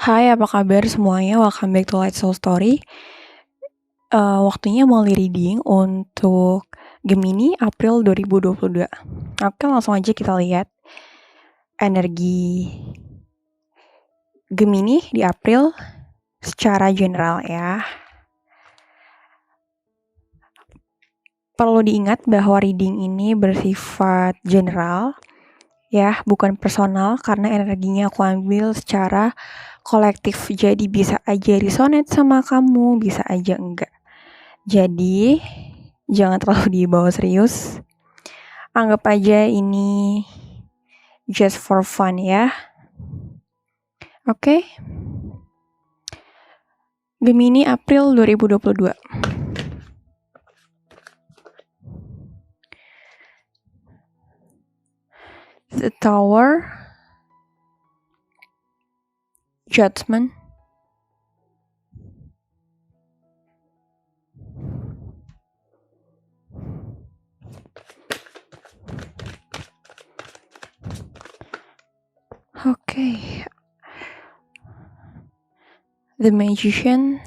Hai, apa kabar semuanya? Welcome back to Light Soul Story. Waktunya mulai reading untuk Gemini April 2022. Oke, langsung aja kita lihat energi Gemini di April secara general ya. Perlu diingat bahwa reading ini bersifat general ya, bukan personal karena energinya aku ambil secara kolektif. Jadi bisa aja resonate sama kamu, bisa aja enggak. Jadi jangan terlalu dibawa serius. Anggap aja ini just for fun ya. Oke. Gemini April 2022. The Tower, Judgment, okay. The Magician,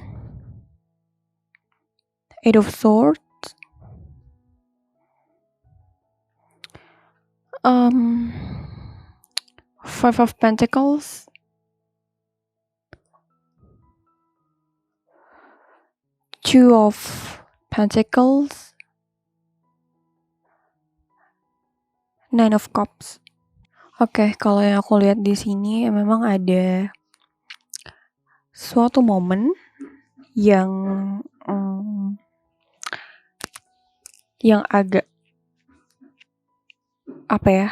Eight of Swords, Five of Pentacles, Two of Pentacles, Nine of Cups. Oke, kalau yang aku lihat di sini memang ada suatu momen yang agak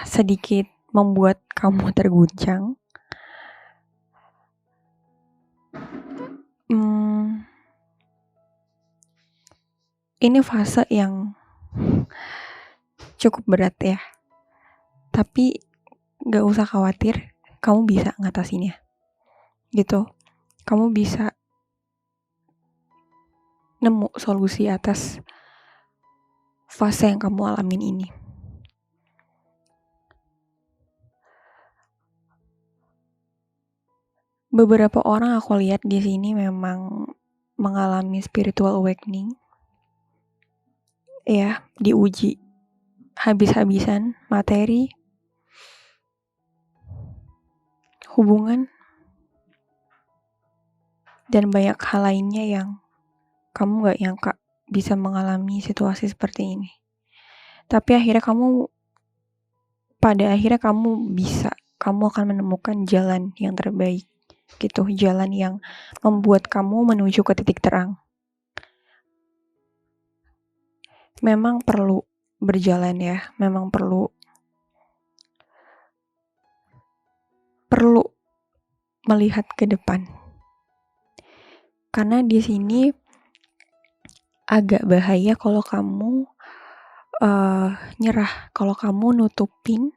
sedikit membuat kamu terguncang. Ini fase yang cukup berat ya, tapi gak usah khawatir, kamu bisa ngatasinnya gitu. Kamu bisa nemu solusi atas fase yang kamu alamin ini. Beberapa orang aku lihat di sini memang mengalami spiritual awakening. Ya, diuji habis-habisan materi, hubungan, dan banyak hal lainnya yang kamu gak nyangka bisa mengalami situasi seperti ini. Tapi pada akhirnya kamu akan menemukan jalan yang terbaik gitu, jalan yang membuat kamu menuju ke titik terang. Memang perlu berjalan ya, memang perlu melihat ke depan. Karena di sini agak bahaya kalau kamu nyerah, kalau kamu nutupin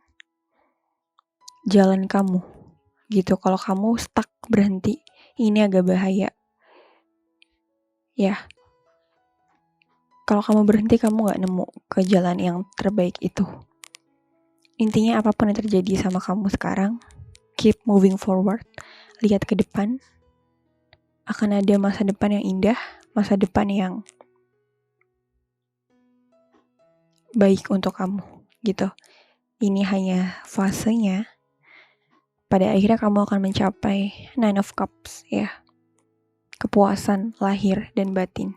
jalan kamu gitu. Kalau kamu stuck, berhenti, ini agak bahaya ya. Kalau kamu berhenti, kamu gak nemu ke jalan yang terbaik itu. Intinya apapun yang terjadi sama kamu sekarang, keep moving forward. Lihat ke depan. Akan ada masa depan yang indah, masa depan yang baik untuk kamu gitu. Ini hanya fasenya. Pada akhirnya kamu akan mencapai Nine of Cups ya. Kepuasan lahir dan batin.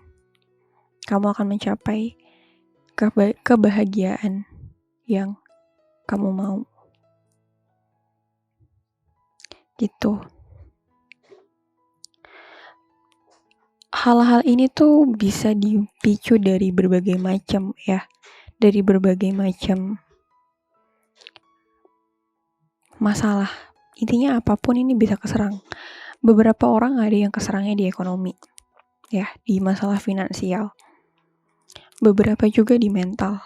Kamu akan mencapai kebahagiaan yang kamu mau. Gitu. Hal-hal ini tuh bisa dipicu dari berbagai macam ya. Dari berbagai macam masalah. Intinya apapun ini bisa keserang. Beberapa orang ada yang keserangnya di ekonomi. Ya, di masalah finansial. Beberapa juga di mental.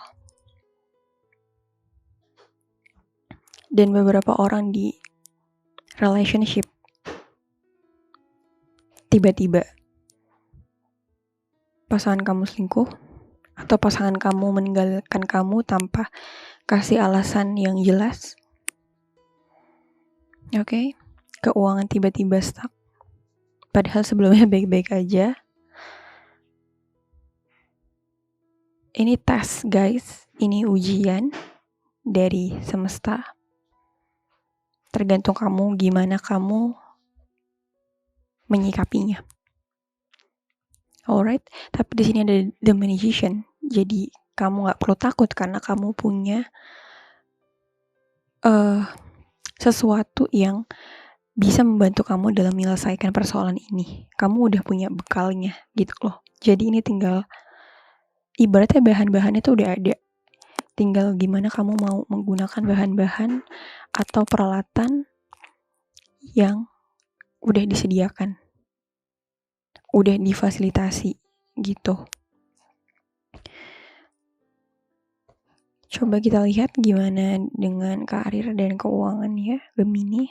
Dan beberapa orang di relationship. Tiba-tiba pasangan kamu selingkuh atau pasangan kamu meninggalkan kamu tanpa kasih alasan yang jelas. Oke. Keuangan tiba-tiba stuck, padahal sebelumnya baik-baik aja. Ini tes guys, ini ujian dari semesta. Tergantung kamu gimana kamu menyikapinya. Alright, tapi di sini ada the magician. Jadi kamu nggak perlu takut karena kamu punya sesuatu yang bisa membantu kamu dalam menyelesaikan persoalan ini. Kamu udah punya bekalnya gitu loh. Jadi ini tinggal ibaratnya bahan-bahannya tuh udah ada. Tinggal gimana kamu mau menggunakan bahan-bahan atau peralatan yang udah disediakan. Udah difasilitasi gitu. Coba kita lihat gimana dengan karir dan keuangan ya, Gemini.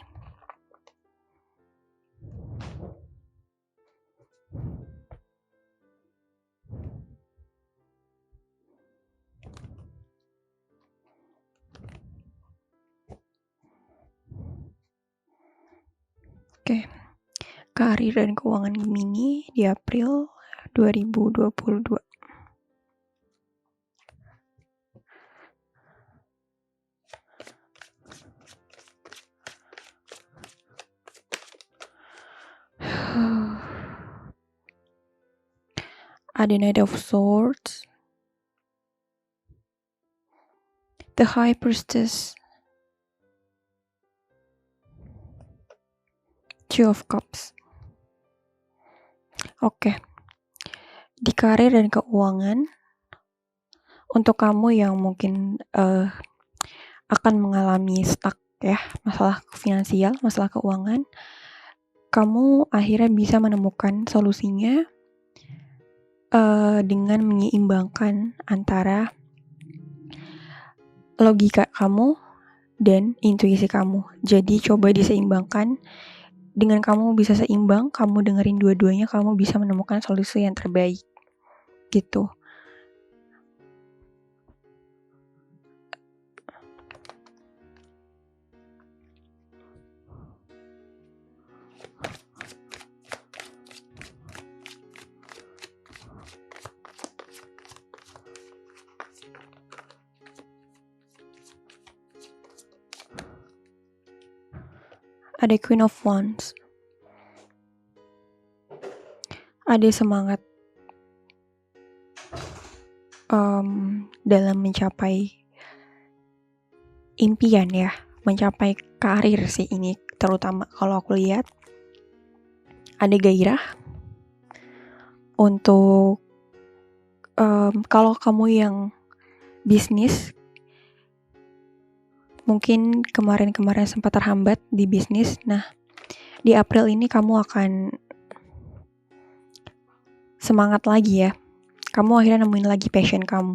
Oke. Karir dan keuangan Gemini di April 2022. Ada Knight of Swords, the High Priestess, Two of Cups. Oke. Di karir dan keuangan, untuk kamu yang mungkin akan mengalami stuck ya, masalah finansial, masalah keuangan, kamu akhirnya bisa menemukan solusinya dengan menyeimbangkan antara logika kamu dan intuisi kamu. Jadi coba diseimbangkan. Dengan kamu bisa seimbang, kamu dengerin dua-duanya, kamu bisa menemukan solusi yang terbaik. Gitu. Ada Queen of Wands. Ada semangat dalam mencapai impian ya, mencapai karir sih ini terutama kalau aku lihat. Ada gairah untuk kalau kamu yang bisnis, mungkin kemarin-kemarin sempat terhambat di bisnis. Nah, di April ini kamu akan semangat lagi ya. Kamu akhirnya nemuin lagi passion kamu.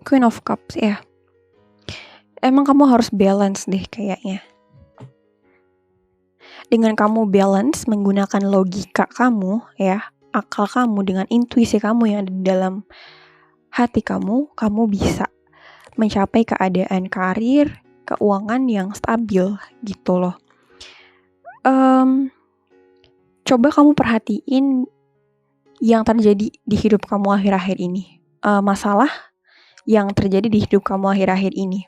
Queen of Cups ya. Emang kamu harus balance deh kayaknya. Dengan kamu balance menggunakan logika kamu ya, akal kamu dengan intuisi kamu yang ada di dalam hati kamu bisa mencapai keadaan karir, keuangan yang stabil gitu loh. Coba kamu perhatiin yang terjadi di hidup kamu akhir-akhir ini. Masalah yang terjadi di hidup kamu akhir-akhir ini.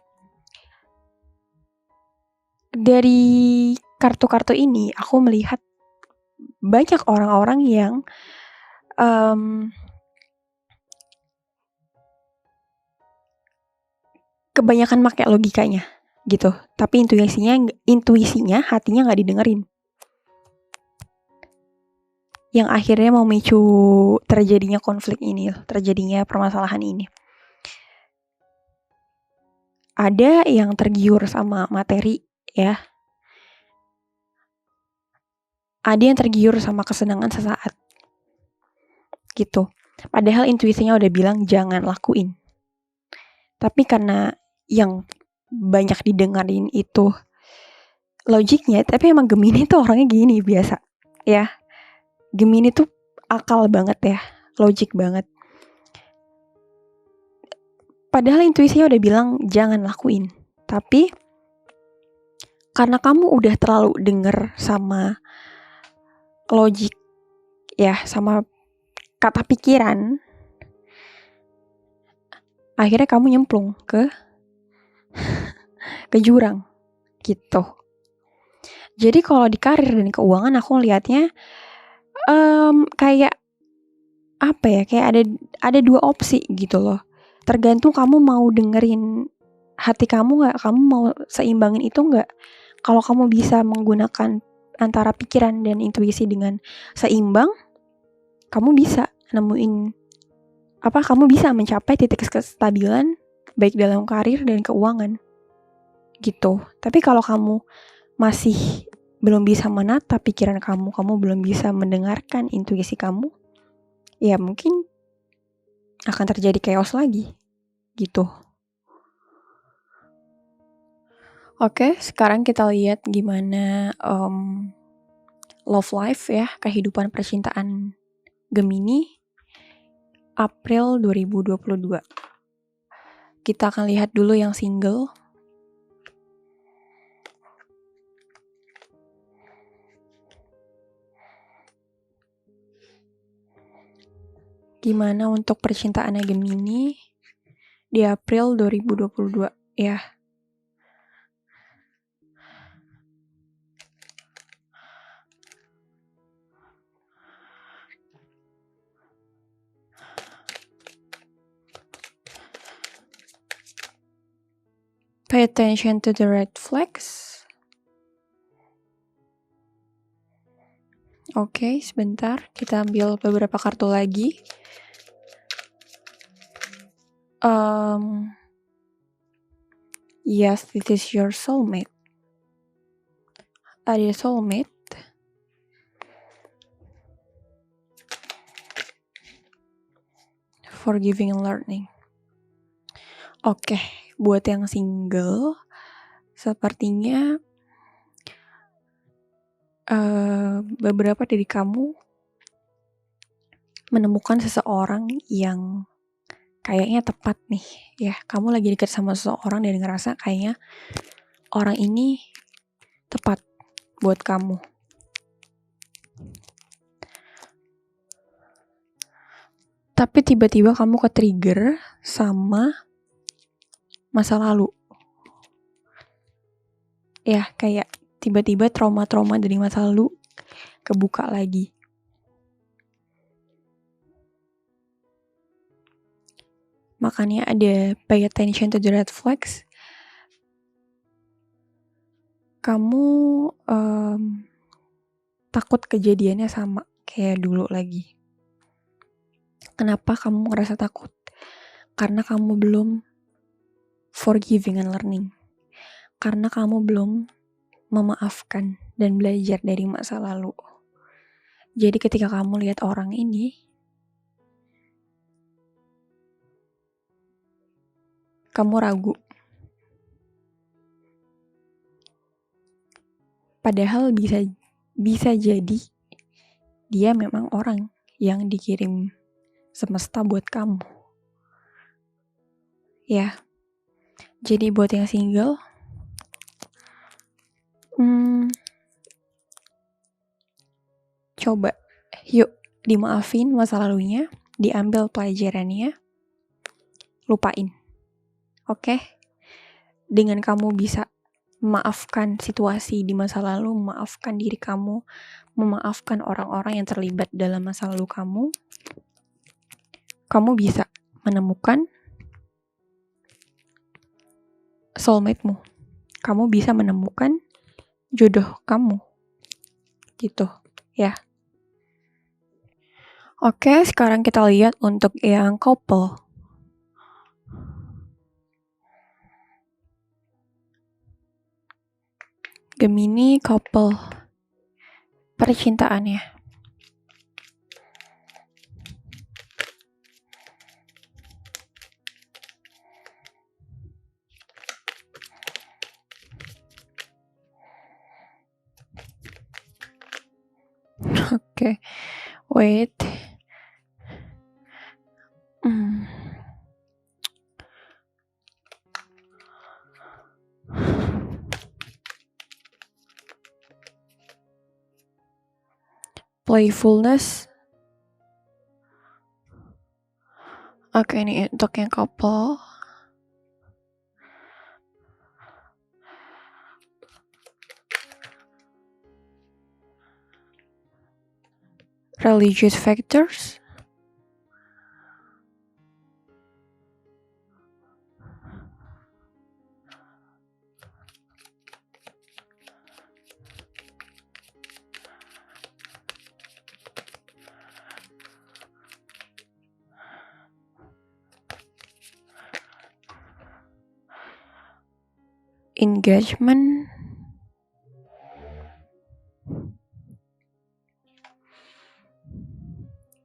Dari kartu-kartu ini aku melihat banyak orang-orang yang kebanyakan pakai logikanya gitu, tapi intuisinya hatinya nggak didengerin, yang akhirnya memicu terjadinya konflik ini, terjadinya permasalahan ini. Ada yang tergiur sama materi ya, ada yang tergiur sama kesenangan sesaat gitu, padahal intuisinya udah bilang jangan lakuin, tapi karena yang banyak didengarin itu logiknya, tapi emang Gemini tuh orangnya gini biasa ya. Gemini tuh akal banget ya, logik banget. Padahal intuisinya udah bilang jangan lakuin, tapi karena kamu udah terlalu denger sama logik ya, sama kata pikiran, akhirnya kamu nyemplung ke jurang gitu. Jadi kalau di karir dan keuangan aku lihatnya kayak apa ya, kayak ada dua opsi gitu loh. Tergantung kamu mau dengerin hati kamu nggak, kamu mau seimbangin itu nggak. Kalau kamu bisa menggunakan antara pikiran dan intuisi dengan seimbang, kamu bisa nemuin kamu bisa mencapai titik kestabilan baik dalam karir dan keuangan gitu. Tapi kalau kamu masih belum bisa menata pikiran kamu belum bisa mendengarkan intuisi kamu, ya mungkin akan terjadi chaos lagi gitu. Oke, sekarang kita lihat gimana love life ya, kehidupan percintaan Gemini April 2022. Kita akan lihat dulu yang single. Gimana untuk percintaannya Gemini di April 2022 ya. Pay attention to the red flags. Oke, sebentar. Kita ambil beberapa kartu lagi. Yes, this is your soulmate. Ada soulmate. Forgiving and learning. Oke, buat yang single, sepertinya beberapa dari kamu menemukan seseorang yang kayaknya tepat nih ya. Kamu lagi dekat sama seseorang dan ngerasa kayaknya orang ini tepat buat kamu. Tapi tiba-tiba kamu ke-trigger sama masa lalu. Ya, kayak tiba-tiba trauma-trauma dari masa lalu kebuka lagi. Makanya ada pay attention to the red flags. Kamu takut kejadiannya sama kayak dulu lagi. Kenapa kamu ngerasa takut? Karena kamu belum forgiving and learning. Karena kamu belum memaafkan dan belajar dari masa lalu. Jadi ketika kamu lihat orang ini, kamu ragu. Padahal bisa jadi dia memang orang yang dikirim semesta buat kamu. Ya. Jadi buat yang single, coba yuk dimaafin masa lalunya, diambil pelajarannya, lupain. Oke? Dengan kamu bisa memaafkan situasi di masa lalu, memaafkan diri kamu, memaafkan orang-orang yang terlibat dalam masa lalu kamu bisa menemukan soulmate-mu. Kamu bisa menemukan jodoh kamu. Gitu, ya. Oke, sekarang kita lihat untuk yang couple. Gemini couple. Percintaannya. Wait. Playfulness. Oke, ini untuk yang couple. Religious factors. Engagement.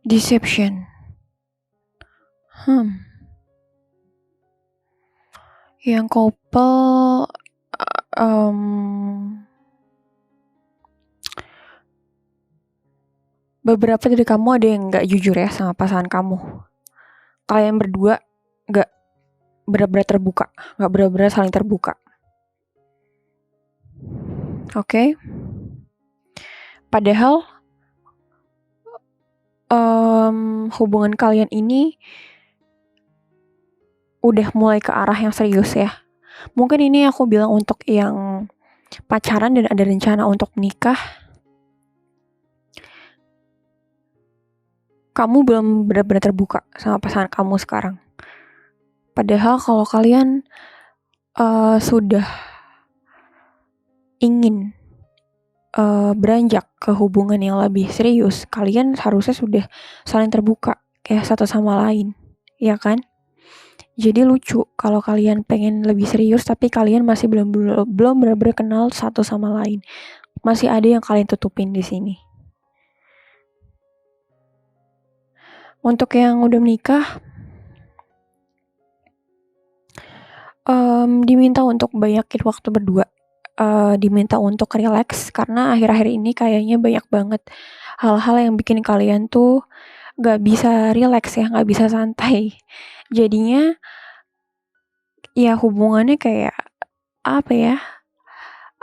Deception. Yang couple beberapa dari kamu ada yang gak jujur ya sama pasangan kamu. Kalian berdua gak benar-benar terbuka, gak benar-benar saling terbuka. Oke. Padahal hubungan kalian ini udah mulai ke arah yang serius ya. Mungkin ini aku bilang untuk yang pacaran dan ada rencana untuk menikah. Kamu belum benar-benar terbuka sama pasangan kamu sekarang. Padahal kalau kalian sudah ingin beranjak ke hubungan yang lebih serius, kalian harusnya sudah saling terbuka kayak satu sama lain, ya kan? Jadi lucu kalau kalian pengen lebih serius tapi kalian masih belum benar-benar kenal satu sama lain. Masih ada yang kalian tutupin di sini. Untuk yang udah menikah, diminta untuk banyakin waktu berdua. Diminta untuk relax karena akhir-akhir ini kayaknya banyak banget hal-hal yang bikin kalian tuh gak bisa relax ya, gak bisa santai. Jadinya ya hubungannya kayak apa ya,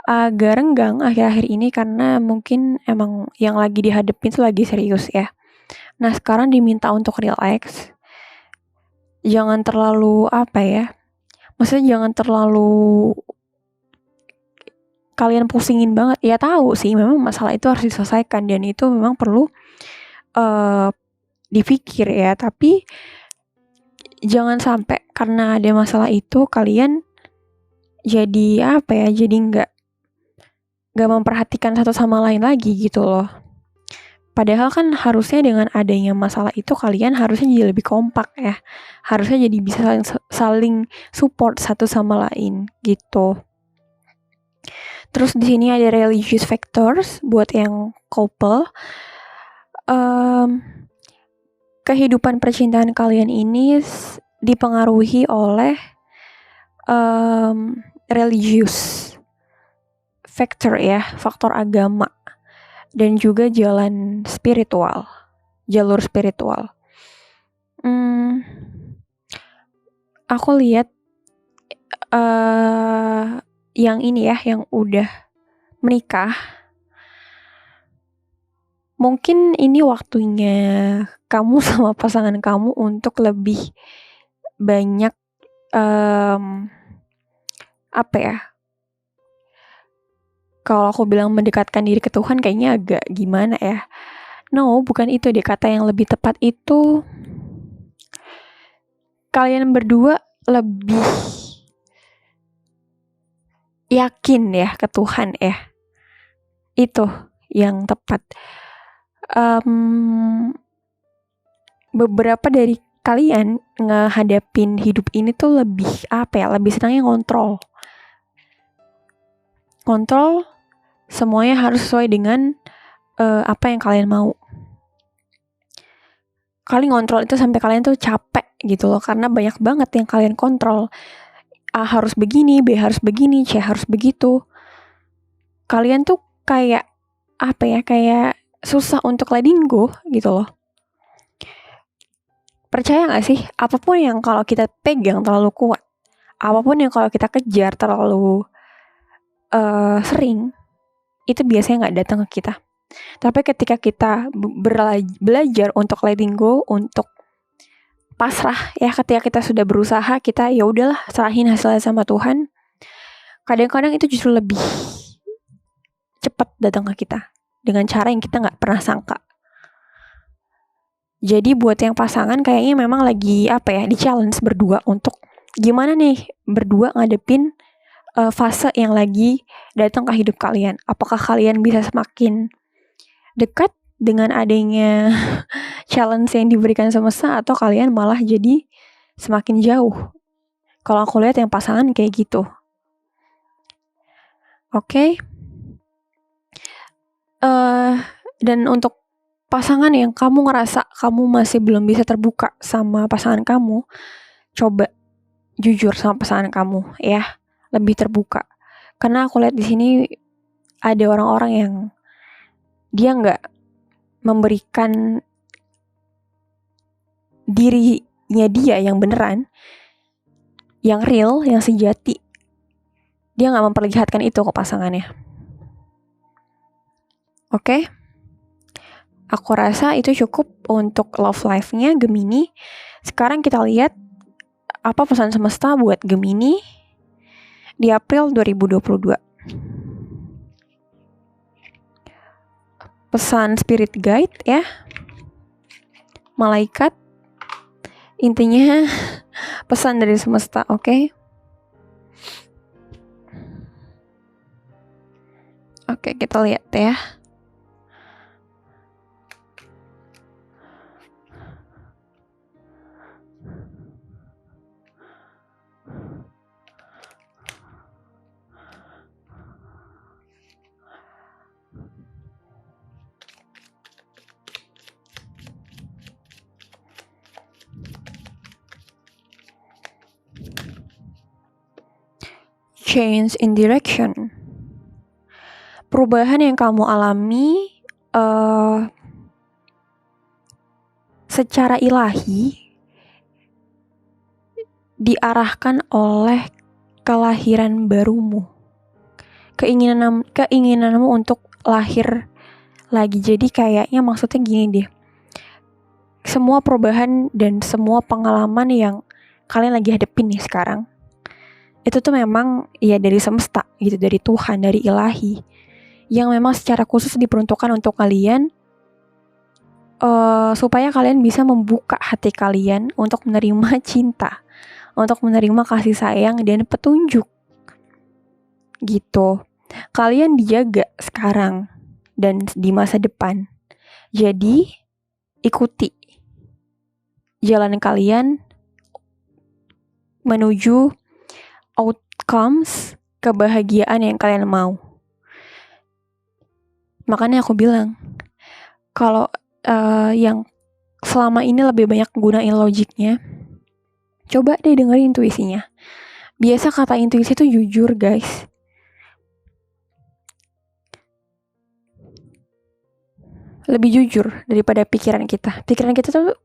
agak renggang akhir-akhir ini karena mungkin emang yang lagi dihadapin tuh lagi serius ya. Nah sekarang diminta untuk relax, jangan terlalu apa ya, maksudnya jangan terlalu kalian pusingin banget. Ya tahu sih memang masalah itu harus diselesaikan dan itu memang perlu dipikir ya, tapi jangan sampai karena ada masalah itu kalian jadi apa ya, jadi nggak memperhatikan satu sama lain lagi gitu loh. Padahal kan harusnya dengan adanya masalah itu kalian harusnya jadi lebih kompak ya, harusnya jadi bisa saling support satu sama lain gitu. Terus di sini ada religious factors buat yang couple. Kehidupan percintaan kalian ini dipengaruhi oleh religious factor ya, faktor agama dan juga jalur spiritual. Aku lihat yang ini ya, yang udah menikah, mungkin ini waktunya kamu sama pasangan kamu untuk lebih banyak apa ya, kalau aku bilang mendekatkan diri ke Tuhan kayaknya agak gimana ya. No, bukan itu deh, kata yang lebih tepat itu kalian berdua lebih yakin ya ke Tuhan ya. Itu yang tepat. Beberapa dari kalian ngehadapin hidup ini tuh lebih apa ya, lebih senangnya kontrol semuanya harus sesuai dengan apa yang kalian mau. Kalian ngontrol itu sampai kalian tuh capek gitu loh, karena banyak banget yang kalian kontrol. A harus begini, B harus begini, C harus begitu. Kalian tuh kayak apa ya, kayak susah untuk letting go gitu loh. Percaya gak sih, apapun yang kalau kita pegang terlalu kuat, apapun yang kalau kita kejar terlalu sering, itu biasanya gak datang ke kita. Tapi ketika kita belajar untuk letting go, untuk pasrah ya, ketika kita sudah berusaha, kita ya udahlah serahin hasilnya sama Tuhan. Kadang-kadang itu justru lebih cepat datang ke kita dengan cara yang kita nggak pernah sangka. Jadi buat yang pasangan kayaknya memang lagi di challenge berdua untuk gimana nih berdua ngadepin fase yang lagi datang ke hidup kalian. Apakah kalian bisa semakin dekat dengan adanya challenge yang diberikan semesta, atau kalian malah jadi semakin jauh? Kalau aku lihat yang pasangan kayak gitu. Oke. Dan untuk pasangan yang kamu ngerasa kamu masih belum bisa terbuka sama pasangan kamu, coba jujur sama pasangan kamu ya, lebih terbuka. Karena aku lihat di sini ada orang-orang yang dia nggak memberikan dirinya dia yang beneran, yang real, yang sejati. Dia nggak memperlihatkan itu ke pasangannya. Oke? Aku rasa itu cukup untuk love life-nya Gemini. Sekarang kita lihat apa pesan semesta buat Gemini di April 2022. Pesan spirit guide ya. Malaikat. Intinya pesan dari semesta, oke? Oke, kita lihat ya. Change in direction. Perubahan yang kamu alami secara ilahi diarahkan oleh kelahiran barumu. Keinginanmu untuk lahir lagi. Jadi kayaknya maksudnya gini deh. Semua perubahan dan semua pengalaman yang kalian lagi hadepin nih sekarang, itu tuh memang ya dari semesta gitu, dari Tuhan, dari ilahi, yang memang secara khusus diperuntukkan untuk kalian, supaya kalian bisa membuka hati kalian untuk menerima cinta, untuk menerima kasih sayang dan petunjuk gitu. Kalian dijaga sekarang dan di masa depan. Jadi ikuti jalan kalian menuju outcomes kebahagiaan yang kalian mau. Makanya aku bilang, kalau yang selama ini lebih banyak gunain logiknya, coba deh dengerin intuisinya. Biasa kata intuisi itu jujur, guys. Lebih jujur daripada pikiran kita. Pikiran kita tuh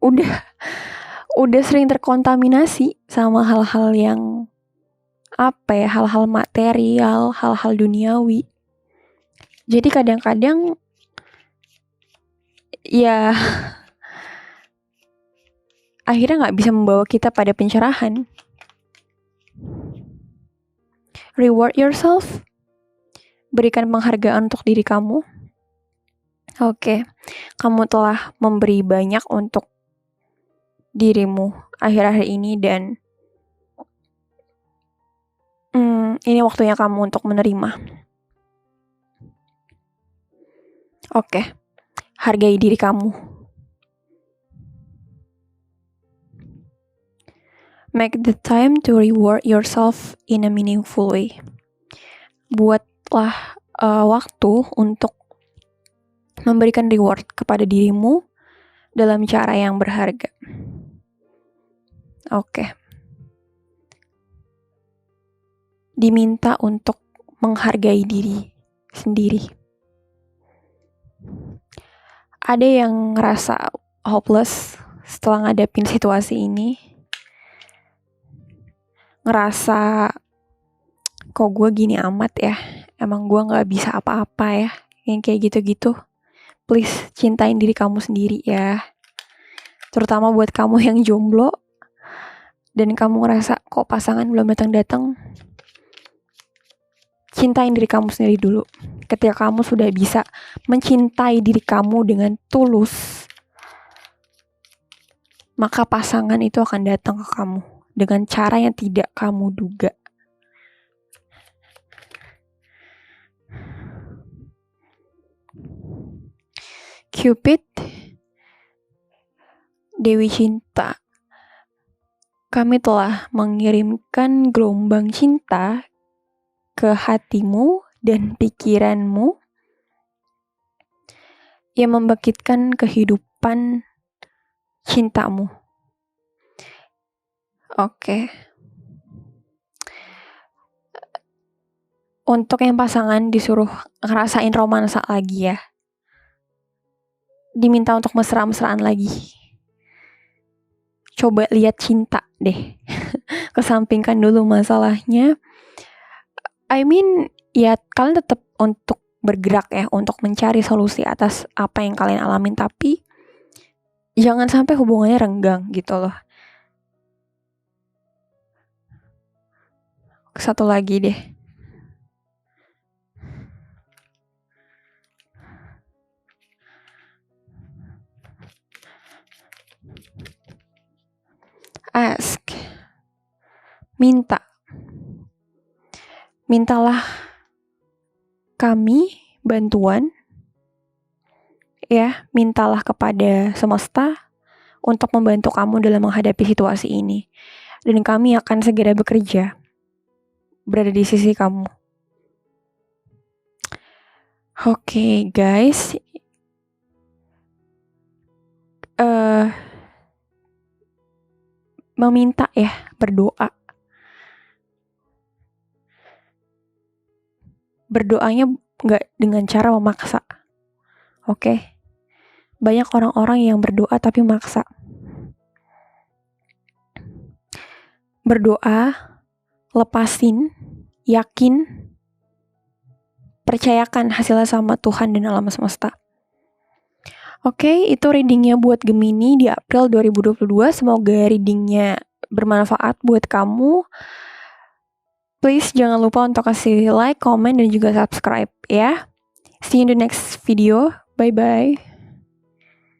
udah sering terkontaminasi sama hal-hal yang hal-hal material, hal-hal duniawi. Jadi kadang-kadang ya akhirnya gak bisa membawa kita pada pencerahan. Reward yourself. Berikan penghargaan untuk diri kamu. Oke, kamu telah memberi banyak untuk dirimu akhir-akhir ini, dan ini waktunya kamu untuk menerima. Oke, hargai diri kamu. Make the time to reward yourself in a meaningful way. Buatlah waktu untuk memberikan reward kepada dirimu dalam cara yang berharga. Oke. Diminta untuk menghargai diri sendiri. Ada yang ngerasa hopeless setelah ngadepin situasi ini. Ngerasa, kok gue gini amat ya? Emang gue gak bisa apa-apa ya? Yang kayak gitu-gitu. Please, cintain diri kamu sendiri ya. Terutama buat kamu yang jomblo. Dan kamu ngerasa, kok pasangan belum datang-datang? Cintain diri kamu sendiri dulu. Ketika kamu sudah bisa mencintai diri kamu dengan tulus, maka pasangan itu akan datang ke kamu dengan cara yang tidak kamu duga. Cupid, Dewi Cinta, kami telah mengirimkan gelombang cinta ke hatimu dan pikiranmu yang membangkitkan kehidupan cintamu. Oke. Untuk yang pasangan disuruh ngerasain romansa lagi ya. Diminta untuk mesra-mesraan lagi. Coba lihat cinta deh. Kesampingkan dulu masalahnya. Ya kalian tetap untuk bergerak ya, untuk mencari solusi atas apa yang kalian alamin, tapi jangan sampai hubungannya renggang gitu loh. Satu lagi deh. Ask. Mintalah kami bantuan. Ya, mintalah kepada semesta untuk membantu kamu dalam menghadapi situasi ini. Dan kami akan segera bekerja. Berada di sisi kamu. Oke, guys. Meminta ya, berdoa. Berdoanya gak dengan cara memaksa. Oke? Banyak orang-orang yang berdoa tapi maksa. Berdoa, lepasin, yakin, percayakan hasilnya sama Tuhan dan alam semesta. Oke, itu readingnya buat Gemini di April 2022. Semoga readingnya bermanfaat buat kamu. Please jangan lupa untuk kasih like, comment, dan juga subscribe ya. See you in the next video. Bye-bye.